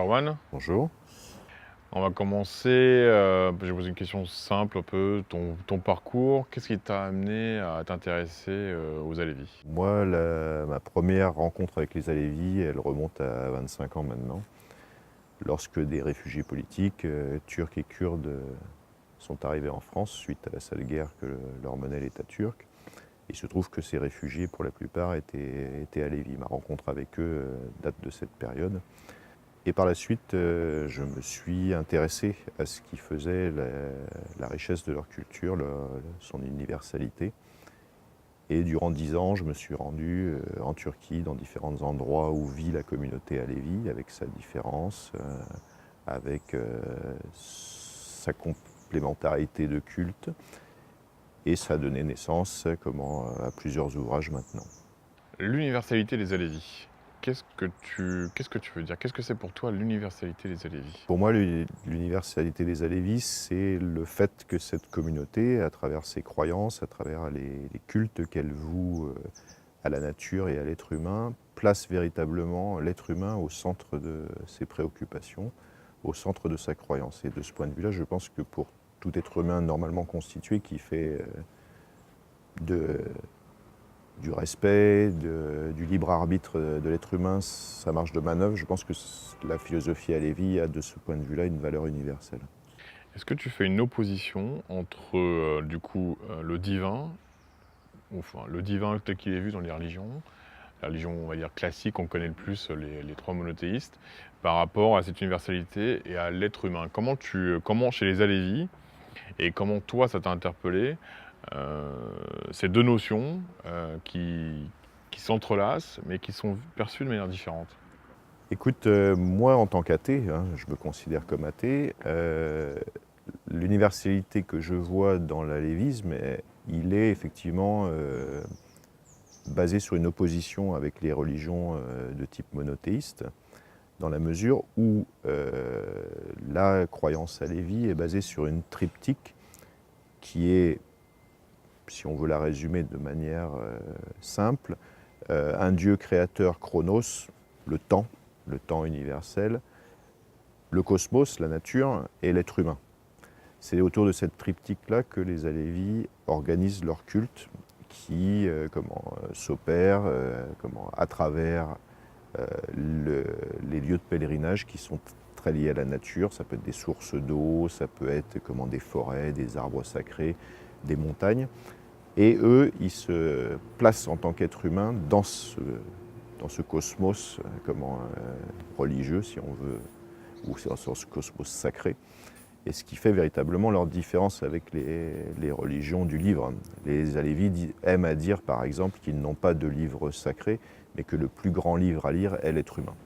Erwan. Bonjour. On va commencer, je vais poser une question simple un peu, ton parcours. Qu'est-ce qui t'a amené à t'intéresser aux Alévis? Moi, ma première rencontre avec les Alévis, elle remonte à 25 ans maintenant, lorsque des réfugiés politiques, turcs et kurdes, sont arrivés en France suite à la sale guerre que leur menait l'État turc. Il se trouve que ces réfugiés, pour la plupart, étaient Alévis. Ma rencontre avec eux date de cette période. Et par la suite, je me suis intéressé à ce qui faisait la richesse de leur culture, son universalité. Et durant 10 ans, je me suis rendu en Turquie, dans différents endroits où vit la communauté Alevi, avec sa différence, avec sa complémentarité de culte. Et ça a donné naissance à plusieurs ouvrages maintenant. L'universalité des Alévis. Qu'est-ce que tu veux dire? Qu'est-ce que c'est pour toi l'universalité des Alévis? Pour moi, l'universalité des Alévis, c'est le fait que cette communauté, à travers ses croyances, à travers les cultes qu'elle voue à la nature et à l'être humain, place véritablement l'être humain au centre de ses préoccupations, au centre de sa croyance. Et de ce point de vue-là, je pense que pour tout être humain normalement constitué qui fait de, du respect, du libre arbitre de l'être humain sa marge de manœuvre, je pense que la philosophie Halévy a de ce point de vue-là une valeur universelle. Est-ce que tu fais une opposition entre le divin, enfin le divin tel qu'il est vu dans les religions, la religion on va dire classique, on connaît le plus les trois monothéistes, par rapport à cette universalité et à l'être humain? Comment chez les Alévis, et comment toi ça t'a interpellé, ces deux notions qui s'entrelacent mais qui sont perçues de manière différente? Écoute, moi en tant qu'athée, hein, je me considère comme athée, l'universalité que je vois dans l'alévisme, il est effectivement basé sur une opposition avec les religions de type monothéiste, dans la mesure où la croyance alévi est basée sur une triptyque qui est, si on veut la résumer de manière simple, un Dieu créateur Chronos, le temps universel, le cosmos, la nature, et l'être humain. C'est autour de cette triptyque-là que les Alévis organisent leur culte qui s'opère à travers les lieux de pèlerinage qui sont très liés à la nature. Ça peut être des sources d'eau, ça peut être des forêts, des arbres sacrés, des montagnes. Et eux, ils se placent en tant qu'êtres humains dans ce cosmos religieux, si on veut, ou dans ce cosmos sacré. Et ce qui fait véritablement leur différence avec les religions du livre. Les Alévis aiment à dire, par exemple, qu'ils n'ont pas de livre sacré, mais que le plus grand livre à lire est l'être humain.